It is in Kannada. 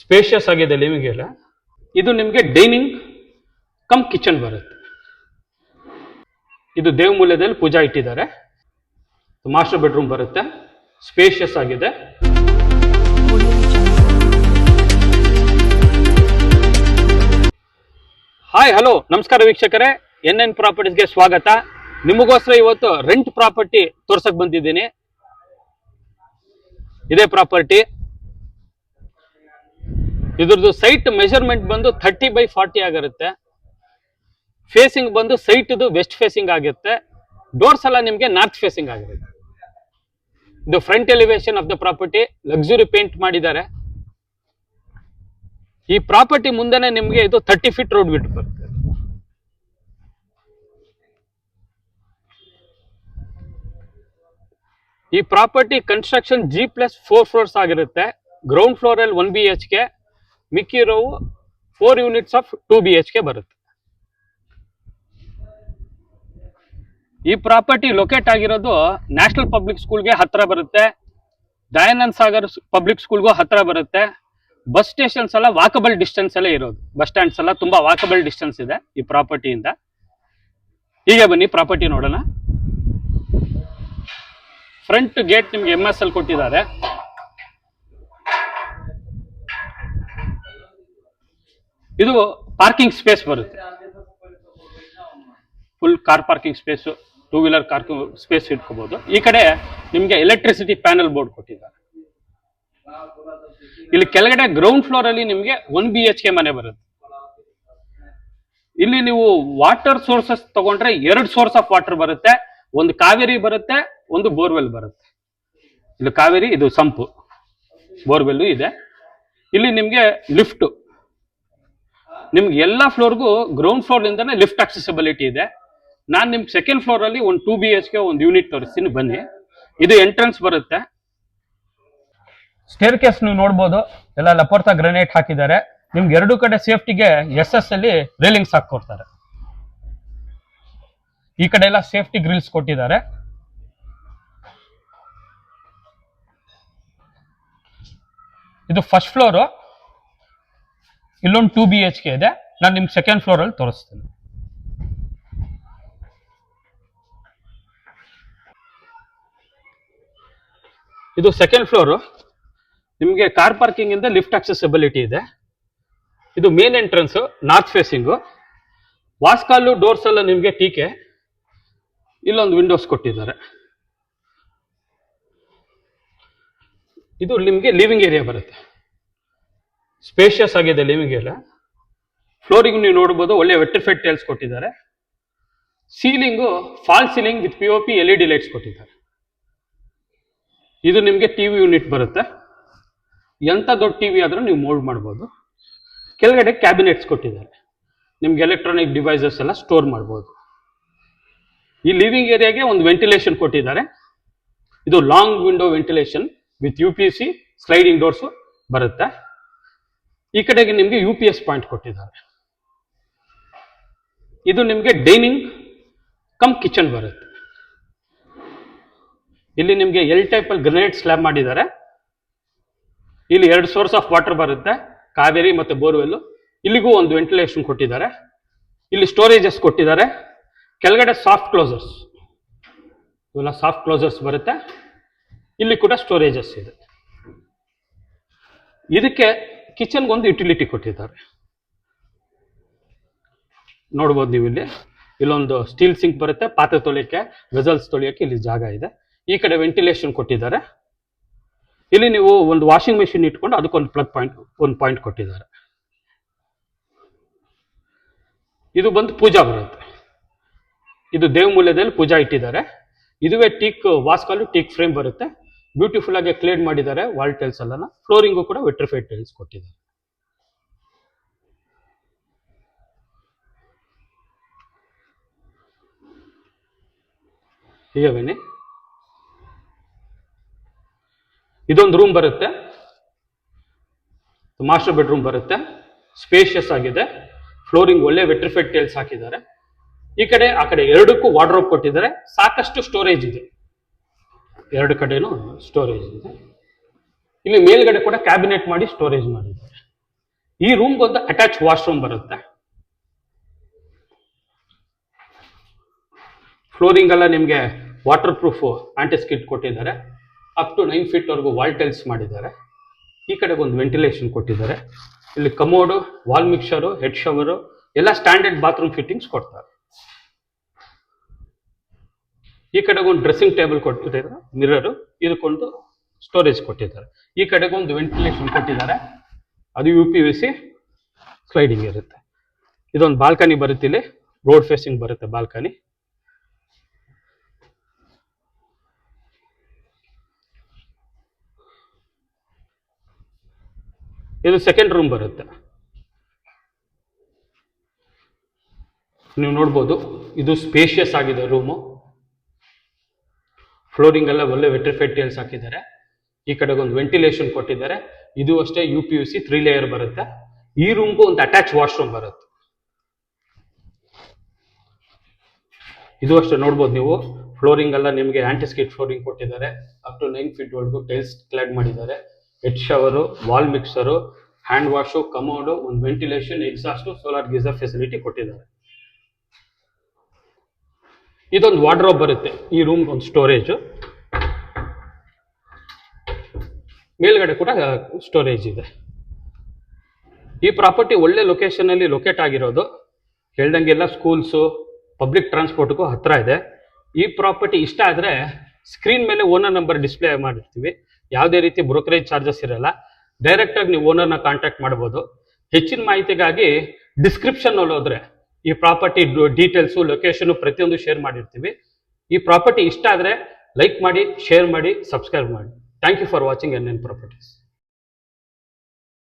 ಸ್ಪೇಷಿಯಸ್ ಆಗಿದೆ ಲಿವಿಂಗ್ ಏರಿಯಾ. ಇದು ನಿಮಗೆ ಡೈನಿಂಗ್ ಕಮ್ ಕಿಚನ್ ಬರುತ್ತೆ. ಇದು ದೇವಮೂಲ್ಯದಲ್ಲಿ ಪೂಜಾ ಇಟ್ಟಿದ್ದಾರೆ. ಮಾಸ್ಟರ್ ಬೆಡ್ರೂಮ್ ಬರುತ್ತೆ, ಸ್ಪೇಷಿಯಸ್ ಆಗಿದೆ. ಹಾಯ್ ಹಲೋ ನಮಸ್ಕಾರ ವೀಕ್ಷಕರೇ, NN ಪ್ರಾಪರ್ಟೀಸ್ಗೆ ಸ್ವಾಗತ. ನಿಮಗೋಸ್ಕರ ಇವತ್ತು ರೆಂಟ್ ಪ್ರಾಪರ್ಟಿ ತೋರ್ಸಕ್ ಬಂದಿದ್ದೀನಿ. ಇದೇ ಪ್ರಾಪರ್ಟಿ, ಇದ್ರದ್ದು ಸೈಟ್ ಮೆಜರ್ಮೆಂಟ್ ಬಂದು 30/40 ಆಗಿರುತ್ತೆ. ಫೇಸಿಂಗ್ ಬಂದು ಸೈಟ್ ವೆಸ್ಟ್ ಫೇಸಿಂಗ್ ಆಗಿರುತ್ತೆ. ಡೋರ್ಸ್ ಎಲ್ಲ ನಿಮಗೆ ನಾರ್ತ್ ಫೇಸಿಂಗ್ ಆಗಿರುತ್ತೆ. ಇದು front elevation of the property, luxury paint ಮಾಡಿದ್ದಾರೆ. ಈ ಪ್ರಾಪರ್ಟಿ ಮುಂದೆನೆ ನಿಮಗೆ ಇದು 30 ಫೀಟ್ ರೋಡ್ ಬಿಟ್ಟು ಬರುತ್ತೆ. ಈ ಪ್ರಾಪರ್ಟಿ ಕನ್ಸ್ಟ್ರಕ್ಷನ್ G+4 ಫ್ಲೋರ್ಸ್ ಆಗಿರುತ್ತೆ. ಗ್ರೌಂಡ್ ಫ್ಲೋರ್ ಅಲ್ಲಿ 1 BHK, ಮಿಕ್ಕಿರೋವು 4 ಯೂನಿಟ್ಸ್ ಆಫ್ 2 BHK ಬರುತ್ತೆ. ಈ ಪ್ರಾಪರ್ಟಿ ಲೊಕೇಟ್ ಆಗಿರೋದು ನ್ಯಾಷನಲ್ ಪಬ್ಲಿಕ್ ಸ್ಕೂಲ್ಗೆ ಹತ್ರ ಬರುತ್ತೆ, ದಯಾನಂದ್ ಸಾಗರ್ ಪಬ್ಲಿಕ್ ಸ್ಕೂಲ್ಗೂ ಹತ್ರ ಬರುತ್ತೆ. ಬಸ್ ಸ್ಟೇಷನ್ಸ್ ಎಲ್ಲ ವಾಕಬಲ್ ಡಿಸ್ಟೆನ್ಸ್ ಅಲ್ಲೇ ಇರೋದು. ಬಸ್ ಸ್ಟ್ಯಾಂಡ್ಸ್ ಎಲ್ಲ ತುಂಬಾ ವಾಕಬಲ್ ಡಿಸ್ಟೆನ್ಸ್ ಇದೆ ಈ ಪ್ರಾಪರ್ಟಿಯಿಂದ. ಹೀಗೆ ಬನ್ನಿ ಪ್ರಾಪರ್ಟಿ ನೋಡೋಣ. ಫ್ರಂಟ್ ಗೇಟ್ ನಿಮ್ಗೆ MSL ಕೊಟ್ಟಿದ್ದಾರೆ. ಇದು ಪಾರ್ಕಿಂಗ್ ಸ್ಪೇಸ್ ಬರುತ್ತೆ, full car parking space, 2 wheeler car space ಇಟ್ಕೋಬಹುದು. ಈ ಕಡೆ ನಿಮ್ಗೆ ಎಲೆಕ್ಟ್ರಿಸಿಟಿ ಪ್ಯಾನಲ್ ಬೋರ್ಡ್ ಕೊಟ್ಟಿದ್ದಾರೆ. ಇಲ್ಲಿ ಕೆಳಗಡೆ ಗ್ರೌಂಡ್ ಫ್ಲೋರ್ ಅಲ್ಲಿ ನಿಮ್ಗೆ 1 BHK ಮನೆ ಬರುತ್ತೆ. ಇಲ್ಲಿ ನೀವು ವಾಟರ್ ಸೋರ್ಸಸ್ ತಗೊಂಡ್ರೆ 2 ಸೋರ್ಸ್ ಆಫ್ ವಾಟರ್ ಬರುತ್ತೆ. ಒಂದು ಕಾವೇರಿ ಬರುತ್ತೆ, ಒಂದು ಬೋರ್ವೆಲ್ ಬರುತ್ತೆ. ಇಲ್ಲಿ ಕಾವೇರಿ, ಇದು ಸಂಪು, ಬೋರ್ವೆಲ್ ಇದೆ. ಇಲ್ಲಿ ನಿಮ್ಗೆ ಲಿಫ್ಟ್, ನಿಮ್ಗೆ ಎಲ್ಲ ಫ್ಲೋರ್ಗೂ ಗ್ರೌಂಡ್ ಫ್ಲೋರ್ ಇಂದಾನೆ ಲಿಫ್ಟ್ ಅಕ್ಸೆಸಿಬಿಲಿಟಿ ಇದೆ. ನಾನು ನಿಮ್ಗೆ ಸೆಕೆಂಡ್ ಫ್ಲೋರ್ ಅಲ್ಲಿ ಒಂದು 2 BHK ಒಂದು ಯೂನಿಟ್ ತೋರಿಸ್ತೀನಿ, ಬನ್ನಿ. ಇದು ಎಂಟ್ರೆನ್ಸ್ ಬರುತ್ತೆ. ಸ್ಟೇರ್ ಕೇಸ್ ನೀವು ನೋಡ್ಬೋದು, ಎಲ್ಲ ಲಪೋರ್ತಾ ಗ್ರಾನೈಟ್ ಹಾಕಿದ್ದಾರೆ. ನಿಮ್ಗೆ 2 ಕಡೆ ಸೇಫ್ಟಿಗೆ SS ಅಲ್ಲಿ ರೇಲಿಂಗ್ಸ್ ಹಾಕೊಡ್ತಾರೆ. ಈ ಕಡೆ ಎಲ್ಲ ಸೇಫ್ಟಿ ಗ್ರಿಲ್ಸ್ ಕೊಟ್ಟಿದ್ದಾರೆ. ಇದು ಫಸ್ಟ್ ಫ್ಲೋರು, ಇಲ್ಲೊಂದು 2 BHK ಇದೆ. ನಾನು ನಿಮ್ಗೆ ಸೆಕೆಂಡ್ ಫ್ಲೋರ್ ಅಲ್ಲಿ ತೋರಿಸ್ತೀನಿ. ಇದು ಸೆಕೆಂಡ್ ಫ್ಲೋರು, ನಿಮಗೆ ಕಾರ್ ಪಾರ್ಕಿಂಗ್ ಇಂದ ಲಿಫ್ಟ್ ಅಕ್ಸೆಸಿಬಿಲಿಟಿ ಇದೆ. ಇದು ಮೇನ್ ಎಂಟ್ರೆನ್ಸ್, ನಾರ್ತ್ ಫೇಸಿಂಗು. ವಾಸ್ಕಾಲು ಡೋರ್ಸ್ ಎಲ್ಲ ನಿಮಗೆ ಟೀಕೆ. ಇಲ್ಲೊಂದು ವಿಂಡೋಸ್ ಕೊಟ್ಟಿದ್ದಾರೆ. ಇದು ನಿಮಗೆ ಲಿವಿಂಗ್ ಏರಿಯಾ ಬರುತ್ತೆ, ಸ್ಪೇಷಿಯಸ್ ಆಗಿದೆ ಲಿವಿಂಗ್ ಏರಿಯಾ. ಫ್ಲೋರಿಂಗ್ ನೀವು ನೋಡ್ಬೋದು, ಒಳ್ಳೆ ವೆಟ್ರಿಫೈಡ್ ಟೈಲ್ಸ್ ಕೊಟ್ಟಿದ್ದಾರೆ. Ceiling fall ceiling with POP LED lights ಕೊಟ್ಟಿದ್ದಾರೆ. ಇದು ನಿಮಗೆ TV ಯೂನಿಟ್ ಬರುತ್ತೆ. ಎಂತ ದೊಡ್ಡ TV ಆದ್ರೂ ನೀವು ಮೋಲ್ಡ್ ಮಾಡ್ಬೋದು. ಕೆಳಗಡೆ ಕ್ಯಾಬಿನೆಟ್ಸ್ ಕೊಟ್ಟಿದ್ದಾರೆ, ನಿಮ್ಗೆ ಎಲೆಕ್ಟ್ರಾನಿಕ್ ಡಿವೈಸಸ್ ಎಲ್ಲ ಸ್ಟೋರ್ ಮಾಡ್ಬೋದು. ಈ ಲಿವಿಂಗ್ ಏರಿಯಾಗೆ ಒಂದು ವೆಂಟಿಲೇಷನ್ ಕೊಟ್ಟಿದ್ದಾರೆ. ಇದು long window ventilation with UPC sliding doors ಬರುತ್ತೆ. ಈ ಕಡೆಗೆ ನಿಮ್ಗೆ UPS ಪಾಯಿಂಟ್ ಕೊಟ್ಟಿದ್ದಾರೆ. ಇದು ನಿಮ್ಗೆ ಡೈನಿಂಗ್ ಕಮ್ ಕಿಚನ್ ಬರುತ್ತೆ. ಇಲ್ಲಿ ನಿಮ್ಗೆ L ಟೈಪ್ ಅಲ್ಲಿ ಗ್ರನೈಟ್ ಸ್ಲ್ಯಾಬ್ ಮಾಡಿದ್ದಾರೆ. ಇಲ್ಲಿ 2 ಸೋರ್ಸ್ ಆಫ್ ವಾಟರ್ ಬರುತ್ತೆ, ಕಾವೇರಿ ಮತ್ತೆ ಬೋರ್ವೆಲ್. ಇಲ್ಲಿಗೂ ಒಂದು ವೆಂಟಿಲೇಷನ್ ಕೊಟ್ಟಿದ್ದಾರೆ. ಇಲ್ಲಿ ಸ್ಟೋರೇಜಸ್ ಕೊಟ್ಟಿದ್ದಾರೆ. ಕೆಳಗಡೆ ಸಾಫ್ಟ್ ಕ್ಲೋಸರ್ಸ್, ಇವೆಲ್ಲ ಸಾಫ್ಟ್ ಕ್ಲೋಸರ್ಸ್ ಬರುತ್ತೆ. ಇಲ್ಲಿ ಕೂಡ ಸ್ಟೋರೇಜಸ್ ಇದೆ. ಇದಕ್ಕೆ ಕಿಚನ್ಗೆ ಒಂದು ಯುಟಿಲಿಟಿ ಕೊಟ್ಟಿದ್ದಾರೆ, ನೋಡ್ಬೋದು ನೀವು. ಇಲ್ಲೊಂದು ಸ್ಟೀಲ್ ಸಿಂಕ್ ಬರುತ್ತೆ, ಪಾತ್ರೆ ತೊಳೆಯಕ್ಕೆ, ವೆಸಲ್ಸ್ ತೊಳೆಯಕ್ಕೆ ಇಲ್ಲಿ ಜಾಗ ಇದೆ. ಈ ಕಡೆ ವೆಂಟಿಲೇಷನ್ ಕೊಟ್ಟಿದ್ದಾರೆ. ಇಲ್ಲಿ ನೀವು ಒಂದು ವಾಷಿಂಗ್ ಮೆಷಿನ್ ಇಟ್ಕೊಂಡು ಅದಕ್ಕೊಂದು ಪ್ಲಗ್ ಪಾಯಿಂಟ್, ಒಂದು ಪಾಯಿಂಟ್ ಕೊಟ್ಟಿದ್ದಾರೆ. ಇದು ಬಂದು ಪೂಜಾ ಬರುತ್ತೆ. ಇದು ದೇವಮೂಲ್ಯದಲ್ಲಿ ಪೂಜಾ ಇಟ್ಟಿದ್ದಾರೆ. ಇದುವೇ ಟೀಕ್ ವಾಸ್ಕಾಲು ಟೀಕ್ ಫ್ರೇಮ್ ಬರುತ್ತೆ. ಬ್ಯೂಟಿಫುಲ್ ಆಗಿ ಕ್ಲೀನ್ ಮಾಡಿದ್ದಾರೆ ವಾಲ್ ಟೈಲ್ಸ್ ಎಲ್ಲ. ಫ್ಲೋರಿಂಗು ಕೂಡ ವೆಟ್ರಿಫೈಡ್ ಟೈಲ್ಸ್ ಕೊಟ್ಟಿದ್ದಾರೆ. ಹೀಗೆ ಬನ್ನಿ. ಇದೊಂದು ರೂಮ್ ಬರುತ್ತೆ, ಮಾಸ್ಟರ್ ಬೆಡ್ರೂಮ್ ಬರುತ್ತೆ. ಸ್ಪೇಷಿಯಸ್ ಆಗಿದೆ. ಫ್ಲೋರಿಂಗ್ ಒಳ್ಳೆ ವೆಟ್ರಿಫೈಡ್ ಟೈಲ್ಸ್ ಹಾಕಿದ್ದಾರೆ. ಈ ಕಡೆ ಆ ಕಡೆ ಎರಡಕ್ಕೂ ವಾರ್ಡ್ರೋಬ್ ಕೊಟ್ಟಿದ್ದಾರೆ. ಸಾಕಷ್ಟು ಸ್ಟೋರೇಜ್ ಇದೆ, 2 ಕಡೆನೂ ಸ್ಟೋರೇಜ್ ಇದೆ. ಇಲ್ಲಿ ಮೇಲ್ಗಡೆ ಕೂಡ ಕ್ಯಾಬಿನೆಟ್ ಮಾಡಿ ಸ್ಟೋರೇಜ್ ಮಾಡಿದ್ದಾರೆ. ಈ ರೂಮ್ಗೊಂದು ಅಟ್ಯಾಚ್ ವಾಶ್ರೂಮ್ ಬರುತ್ತೆ. ಫ್ಲೋರಿಂಗ್ ಎಲ್ಲ ನಿಮಗೆ ವಾಟರ್ ಪ್ರೂಫ್ ಆಂಟಿಸ್ಕಿಡ್ ಕೊಟ್ಟಿದ್ದಾರೆ. ಅಪ್ ಟು 9 feet ವರೆಗೂ ವಾಲ್ ಟೈಲ್ಸ್ ಮಾಡಿದ್ದಾರೆ. ಈ ಕಡೆಗೆ ಒಂದು ವೆಂಟಿಲೇಷನ್ ಕೊಟ್ಟಿದ್ದಾರೆ. ಇಲ್ಲಿ ಕಮೋಡು, ವಾಲ್ ಮಿಕ್ಸರು, ಹೆಡ್ ಶವರು ಎಲ್ಲ ಸ್ಟ್ಯಾಂಡರ್ಡ್ ಬಾತ್ರೂಮ್ ಫಿಟ್ಟಿಂಗ್ಸ್ ಕೊಡ್ತಾರೆ. ಈ ಕಡೆಗೆ ಒಂದು ಡ್ರೆಸ್ಸಿಂಗ್ ಟೇಬಲ್ ಕೊಟ್ಟಿದ್ದಾರೆ, ಮಿರರು, ಇದಕ್ಕೊಂದು ಸ್ಟೋರೇಜ್ ಕೊಟ್ಟಿದ್ದಾರೆ. ಈ ಕಡೆಗೆ ಒಂದು ವೆಂಟಿಲೇಷನ್ ಕೊಟ್ಟಿದ್ದಾರೆ, ಅದು UPVC ಸ್ಲೈಡಿಂಗ್ ಇರುತ್ತೆ. ಇದೊಂದು ಬಾಲ್ಕನಿ ಬರುತ್ತೆ, ಇಲ್ಲಿ ರೋಡ್ ಫೇಸಿಂಗ್ ಬರುತ್ತೆ ಬಾಲ್ಕನಿ. ಇದು ಸೆಕೆಂಡ್ ರೂಮ್ ಬರುತ್ತೆ. ನೀವು ನೋಡ್ಬೋದು, ಇದು ಸ್ಪೇಷಿಯಸ್ ಆಗಿದೆ ರೂಮು. ಫ್ಲೋರಿಂಗ್ ಎಲ್ಲ ಒಳ್ಳೆ ವೆಟ್ರಿಫೈಡ್ ಟೈಲ್ಸ್ ಹಾಕಿದ್ದಾರೆ. ಈ ಕಡೆಗೆ ಒಂದು ವೆಂಟಿಲೇಷನ್ ಕೊಟ್ಟಿದ್ದಾರೆ. ಇದು ಅಷ್ಟೇ UPVC 3 ಲೇಯರ್ ಬರುತ್ತೆ. ಈ ರೂಮ್ಗೂ ಒಂದು ಅಟ್ಯಾಚ್ ವಾಶ್ರೂಮ್ ಬರುತ್ತೆ. ಇದು ಅಷ್ಟೇ ನೋಡ್ಬೋದು ನೀವು, ಫ್ಲೋರಿಂಗ್ ಎಲ್ಲ ನಿಮಗೆ ಆಂಟಿಸ್ಕಿಡ್ ಫ್ಲೋರಿಂಗ್ ಕೊಟ್ಟಿದ್ದಾರೆ. ಅಪ್ ಟು 9 feet ವರೆಗೂ ಟೈಲ್ಸ್ ಕ್ಲಾಡ್ ಮಾಡಿದ್ದಾರೆ. Head shower, wall mixer, hand wash, commode, ಒಂದು ventilation, exhaust, solar geyser facility ಕೊಟ್ಟಿದ್ದಾರೆ. ಇದೊಂದು ವಾರ್ಡ್ರೋಬ್ ಬರುತ್ತೆ. ಈ ರೂಮ್ ಒಂದು ಸ್ಟೋರೇಜ್, ಮೇಲ್ಗಡೆ ಕೂಡ ಸ್ಟೋರೇಜ್ ಇದೆ. ಈ ಪ್ರಾಪರ್ಟಿ ಒಳ್ಳೆ ಲೊಕೇಶನ್ ಅಲ್ಲಿ ಲೊಕೇಟ್ ಆಗಿರೋದು. ಹೇಳ್ದಂಗೆಲ್ಲ ಸ್ಕೂಲ್ಸು, ಪಬ್ಲಿಕ್ ಟ್ರಾನ್ಸ್ಪೋರ್ಟ್ಗೂ ಹತ್ರ ಇದೆ. ಈ ಪ್ರಾಪರ್ಟಿ ಇಷ್ಟ ಆದರೆ ಸ್ಕ್ರೀನ್ ಮೇಲೆ ಓನರ್ ನಂಬರ್ ಡಿಸ್ಪ್ಲೇ ಮಾಡಿರ್ತೀವಿ. ಯಾವುದೇ ರೀತಿ ಬ್ರೋಕರೇಜ್ ಚಾರ್ಜಸ್ ಇರಲ್ಲ. ಡೈರೆಕ್ಟ್ ಆಗಿ ನೀವು ಓನರ್ನ ಕಾಂಟ್ಯಾಕ್ಟ್ ಮಾಡ್ಬೋದು. ಹೆಚ್ಚಿನ ಮಾಹಿತಿಗಾಗಿ ಡಿಸ್ಕ್ರಿಪ್ಷನ್ ಅಲ್ಲಿ ಹೋದ್ರೆ ಈ ಪ್ರಾಪರ್ಟಿ ಡೀಟೇಲ್ಸು, ಲೊಕೇಶನ್ ಪ್ರತಿಯೊಂದು ಶೇರ್ ಮಾಡಿರ್ತೀವಿ. ಈ ಪ್ರಾಪರ್ಟಿ ಇಷ್ಟ ಆದರೆ ಲೈಕ್ ಮಾಡಿ, ಶೇರ್ ಮಾಡಿ, ಸಬ್ಸ್ಕ್ರೈಬ್ ಮಾಡಿ. Thank you for watching NN properties.